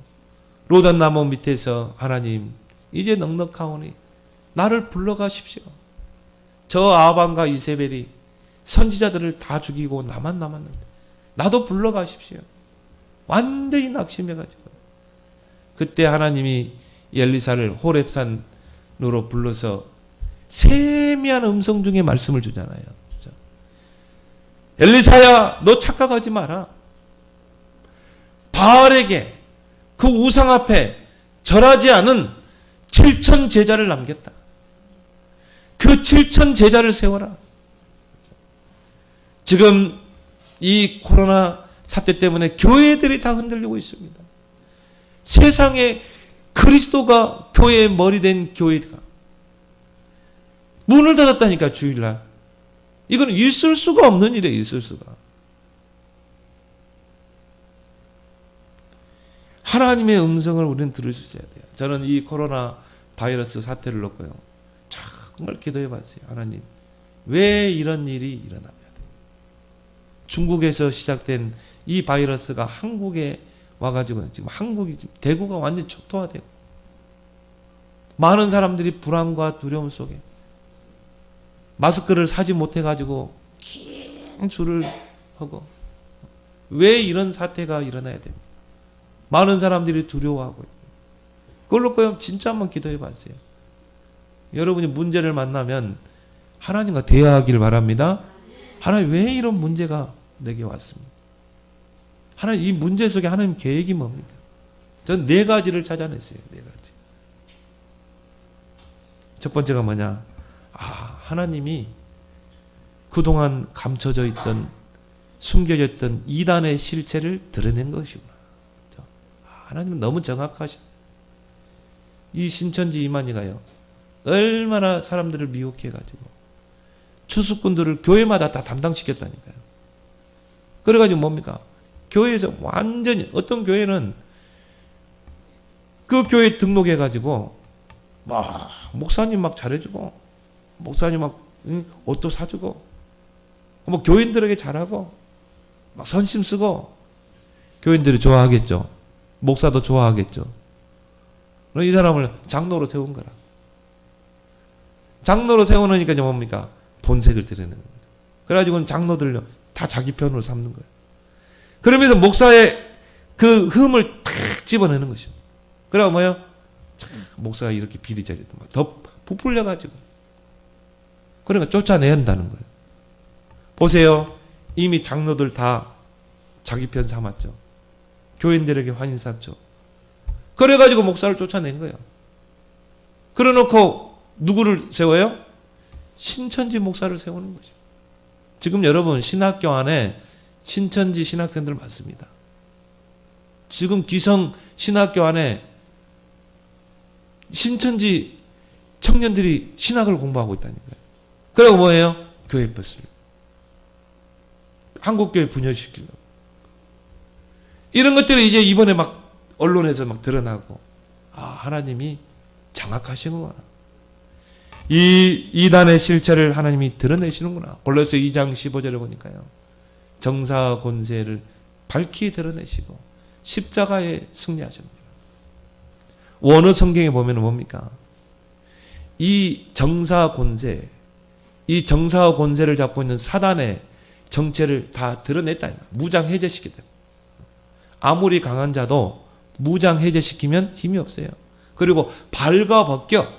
로단나무 밑에서 하나님 이제 넉넉하오니 나를 불러가십시오. 저 아합과 이세벨이 선지자들을 다 죽이고 나만 남았는데 나도 불러가십시오. 완전히 낙심해가지고 그때 하나님이 엘리사를 호렙산으로 불러서 세미한 음성 중에 말씀을 주잖아요. 엘리사야 너 착각하지 마라. 바알에게 그 우상 앞에 절하지 않은 7천 제자를 남겼다. 그 7천 제자를 세워라. 지금 이 코로나 사태 때문에 교회들이 다 흔들리고 있습니다. 세상에 그리스도가 교회의 머리 된 교회가 문을 닫았다니까 주일날. 이건 있을 수가 없는 일이에요. 있을 수가. 하나님의 음성을 우리는 들을 수 있어야 돼요. 저는 이 코로나 바이러스 사태를 놓고요. 정말 기도해 봤어요. 하나님, 왜 이런 일이 일어나야 돼? 중국에서 시작된 이 바이러스가 한국에 와가지고 지금 한국이 지금 대구가 완전 초토화되고 많은 사람들이 불안과 두려움 속에 마스크를 사지 못해가지고 긴 줄을 하고 왜 이런 사태가 일어나야 됩니까? 많은 사람들이 두려워하고 그걸 놓고 진짜 한번 기도해 봤어요. 여러분이 문제를 만나면 하나님과 대화하기를 바랍니다. 하나님 왜 이런 문제가 내게 왔습니까? 하나님 이 문제 속에 하나님 계획이 뭡니까? 전 네 가지를 찾아냈어요. 네 가지. 첫 번째가 뭐냐? 하나님이 그동안 감춰져 있던 숨겨져 있던 이단의 실체를 드러낸 것이구나. 하나님은 너무 정확하셔. 이 신천지 이만희가요. 얼마나 사람들을 미혹해가지고 추수꾼들을 교회마다 다 담당시켰다니까요. 그래가지고 뭡니까? 교회에서 완전히 어떤 교회는 그 교회 등록해가지고 막 목사님 막 잘해주고 목사님 막 옷도 사주고, 뭐 교인들에게 잘하고, 막 선심 쓰고, 교인들이 좋아하겠죠. 목사도 좋아하겠죠. 이 사람을 장로로 세운 거라. 장로로 세워놓으니까 뭡니까? 본색을 드러내는 거예요. 그래가지고 장로들요 다 자기 편으로 삼는 거예요. 그러면서 목사의 그 흠을 탁 집어내는 것입니다. 그러고 뭐요? 목사가 이렇게 비리자리도 막 더 부풀려가지고 그러니까 쫓아내야 한다는 거예요. 보세요. 이미 장로들 다 자기 편 삼았죠. 교인들에게 환인 샀죠. 그래가지고 목사를 쫓아낸 거예요. 그래놓고 누구를 세워요? 신천지 목사를 세우는 거죠. 지금 여러분 신학교 안에 신천지 신학생들 많습니다. 지금 기성 신학교 안에 신천지 청년들이 신학을 공부하고 있다니까요. 그리고 뭐예요? 교회 뺏을. 한국교회 분열시키려고. 이런 것들이 이제 이번에 막 언론에서 막 드러나고, 하나님이 장악하시는구나. 이 이단의 실체를 하나님이 드러내시는구나. 골로새 2장 15절에 보니까요. 정사 권세를 밝히 드러내시고 십자가에 승리하십니다. 원어 성경에 보면 뭡니까? 이 정사 권세, 이 정사 권세를 잡고 있는 사단의 정체를 다 드러냈다. 무장 해제시키다. 아무리 강한 자도 무장 해제시키면 힘이 없어요. 그리고 발가벗겨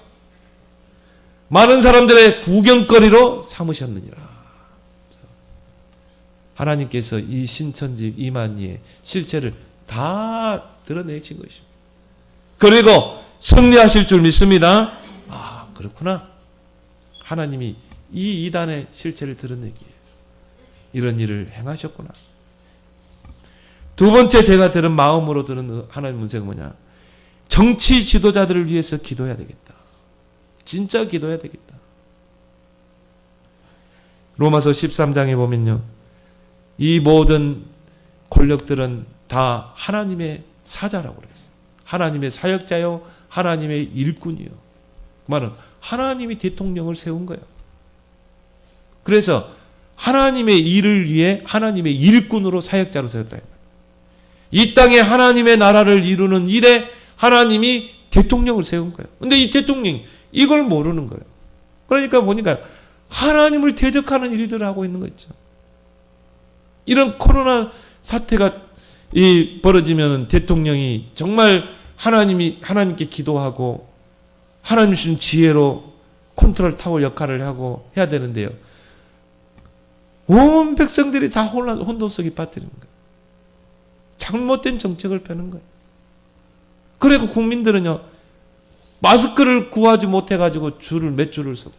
많은 사람들의 구경거리로 삼으셨느니라. 하나님께서 이 신천지 이만희의 실체를 다 드러내신 것입니다. 그리고 승리하실 줄 믿습니다. 그렇구나. 하나님이 이 이단의 실체를 드러내기 위해서 이런 일을 행하셨구나. 두 번째 제가 들은 마음으로 들은 하나님 문제가 뭐냐? 정치 지도자들을 위해서 기도해야 되겠다. 진짜 기도해야 되겠다. 로마서 13장에 보면요. 이 모든 권력들은 다 하나님의 사자라고 그랬어요. 하나님의 사역자요. 하나님의 일꾼이요. 그 말은 하나님이 대통령을 세운 거예요. 그래서 하나님의 일을 위해 하나님의 일꾼으로 사역자로 세웠다. 이 땅에 하나님의 나라를 이루는 일에 하나님이 대통령을 세운 거예요. 근데 이 대통령이 이걸 모르는 거예요. 그러니까 보니까 하나님을 대적하는 일들을 하고 있는 거 있죠. 이런 코로나 사태가 벌어지면 대통령이 정말 하나님께 기도하고 하나님 주신 지혜로 컨트롤 타워 역할을 하고 해야 되는데요. 온 백성들이 다 혼돈 속에 빠뜨리는 거예요. 잘못된 정책을 펴는 거예요. 그리고 국민들은요, 마스크를 구하지 못해가지고 몇 줄을 서고,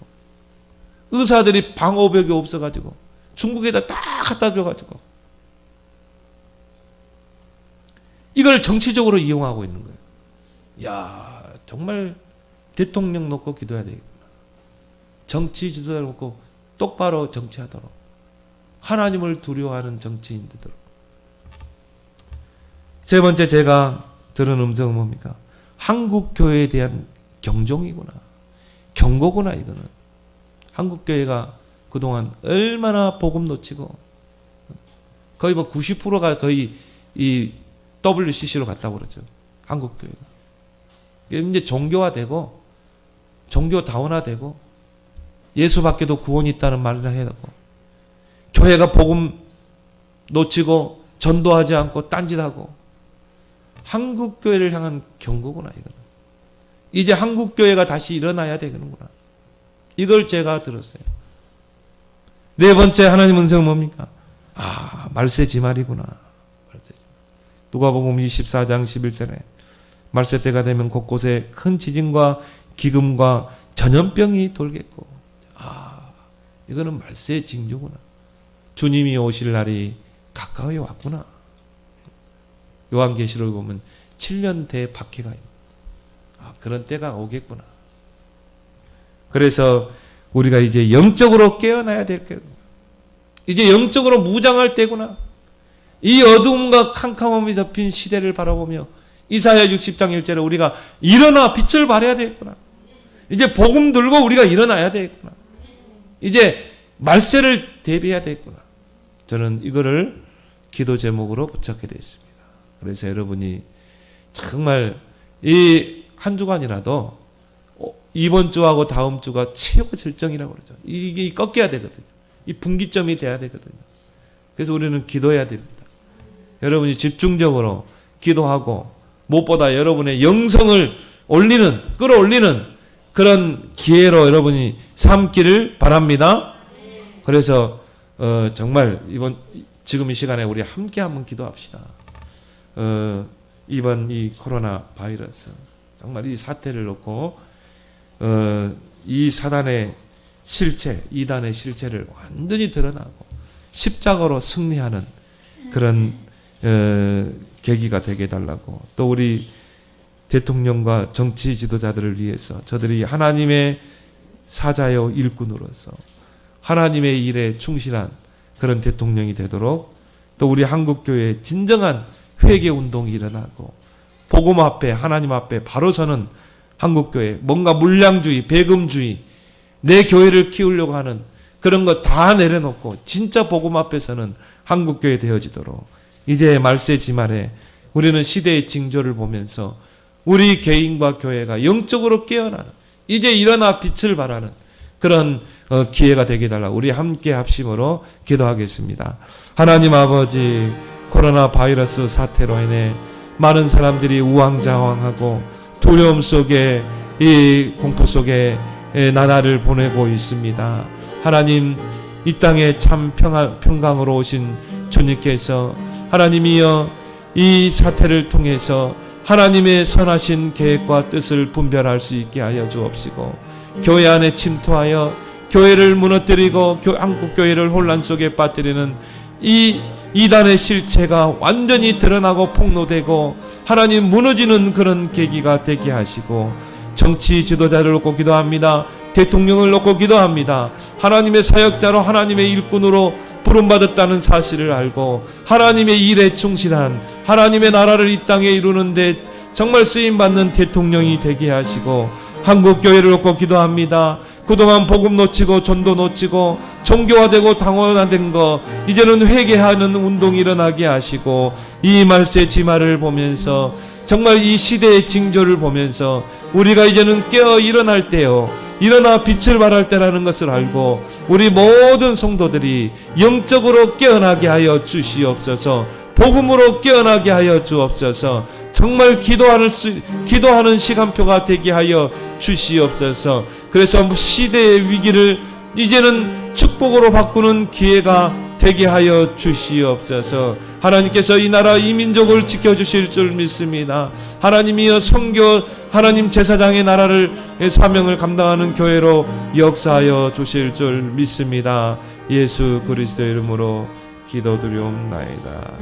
의사들이 방호벽이 없어가지고, 중국에다 딱 갖다 줘가지고, 이걸 정치적으로 이용하고 있는 거예요. 야, 정말 대통령 놓고 기도해야 되겠구나. 정치 지도자 놓고 똑바로 정치하도록. 하나님을 두려워하는 정치인 되도록. 세 번째 제가 들은 음성은 뭡니까? 한국 교회에 대한 경종이구나. 경고구나, 이거는. 한국 교회가 그동안 얼마나 복음 놓치고, 거의 90%가 거의 이 WCC로 갔다고 그러죠. 한국 교회가. 이제 종교화되고, 종교 다원화되고, 예수밖에도 구원이 있다는 말이나 해야 되고, 교회가 복음 놓치고, 전도하지 않고, 딴짓하고, 한국 교회를 향한 경고구나, 이거는. 이제 한국 교회가 다시 일어나야 되는구나. 이걸 제가 들었어요. 네 번째 하나님 은혜는 뭡니까? 말세지말이구나. 누가복음 24장 11절에 말세 때가 되면 곳곳에 큰 지진과 기금과 전염병이 돌겠고, 이거는 말세의 징조구나. 주님이 오실 날이 가까이 왔구나. 요한계시록을 보면 7년 대박해가 있는, 그런 때가 오겠구나. 그래서 우리가 이제 영적으로 깨어나야 될 거예요. 이제 영적으로 무장할 때구나. 이 어두움과 캄캄함이 덮인 시대를 바라보며 이사야 60장 1절에 우리가 일어나 빛을 발해야 되겠구나. 이제 복음 들고 우리가 일어나야 되겠구나. 이제 말세를 대비해야 되겠구나. 저는 이거를 기도 제목으로 붙잡게 됐습니다. 그래서 여러분이 정말 이 한 주간이라도 이번 주하고 다음 주가 최고 절정이라고 그러죠. 이게 꺾여야 되거든요. 이 분기점이 돼야 되거든요. 그래서 우리는 기도해야 됩니다. 여러분이 집중적으로 기도하고 무엇보다 여러분의 영성을 끌어올리는 그런 기회로 여러분이 삼기를 바랍니다. 그래서 정말 지금 이 시간에 우리 함께 한번 기도합시다. 이번 이 코로나 바이러스 정말 이 사태를 놓고 이 사단의 실체, 이단의 실체를 완전히 드러나고 십자가로 승리하는 그런 계기가 되게 해달라고, 또 우리 대통령과 정치 지도자들을 위해서 저들이 하나님의 사자요 일꾼으로서 하나님의 일에 충실한 그런 대통령이 되도록, 또 우리 한국교회에 진정한 회개운동이 일어나고 복음 앞에 하나님 앞에 바로 서는 한국교회, 뭔가 물량주의, 배금주의, 내 교회를 키우려고 하는 그런 거 다 내려놓고 진짜 복음 앞에서는 한국교회 되어지도록, 이제 말세 지말에 우리는 시대의 징조를 보면서 우리 개인과 교회가 영적으로 깨어나는, 이제 일어나 빛을 발하는 그런 기회가 되게 해달라고 우리 함께 합심으로 기도하겠습니다. 하나님 아버지, 코로나 바이러스 사태로 인해 많은 사람들이 우왕좌왕하고 두려움 속에, 이 공포 속에 나날을 보내고 있습니다. 하나님, 이 땅에 참 평강으로 오신 주님께서 하나님이여 이 사태를 통해서 하나님의 선하신 계획과 뜻을 분별할 수 있게 하여 주옵시고, 교회 안에 침투하여 교회를 무너뜨리고 한국교회를 혼란 속에 빠뜨리는 이 이단의 실체가 완전히 드러나고 폭로되고 하나님 무너지는 그런 계기가 되게 하시고, 정치 지도자를 놓고 기도합니다. 대통령을 놓고 기도합니다. 하나님의 사역자로 하나님의 일꾼으로 부름받았다는 사실을 알고 하나님의 일에 충실한, 하나님의 나라를 이 땅에 이루는데 정말 쓰임받는 대통령이 되게 하시고, 한국교회를 놓고 기도합니다. 그동안 복음 놓치고 전도 놓치고 종교화되고 당원화된 거 이제는 회개하는 운동이 일어나게 하시고, 이 말세 지말을 보면서 정말 이 시대의 징조를 보면서 우리가 이제는 깨어 일어날 때요, 일어나 빛을 발할 때라는 것을 알고 우리 모든 성도들이 영적으로 깨어나게 하여 주시옵소서. 복음으로 깨어나게 하여 주옵소서. 정말 기도하는 시간표가 되게 하여 주시옵소서. 그래서 시대의 위기를 이제는 축복으로 바꾸는 기회가 되게 하여 주시옵소서. 하나님께서 이 나라 이 민족을 지켜주실 줄 믿습니다. 하나님이여 선교 하나님 제사장의 나라를 사명을 감당하는 교회로 역사하여 주실 줄 믿습니다. 예수 그리스도의 이름으로 기도드리옵나이다.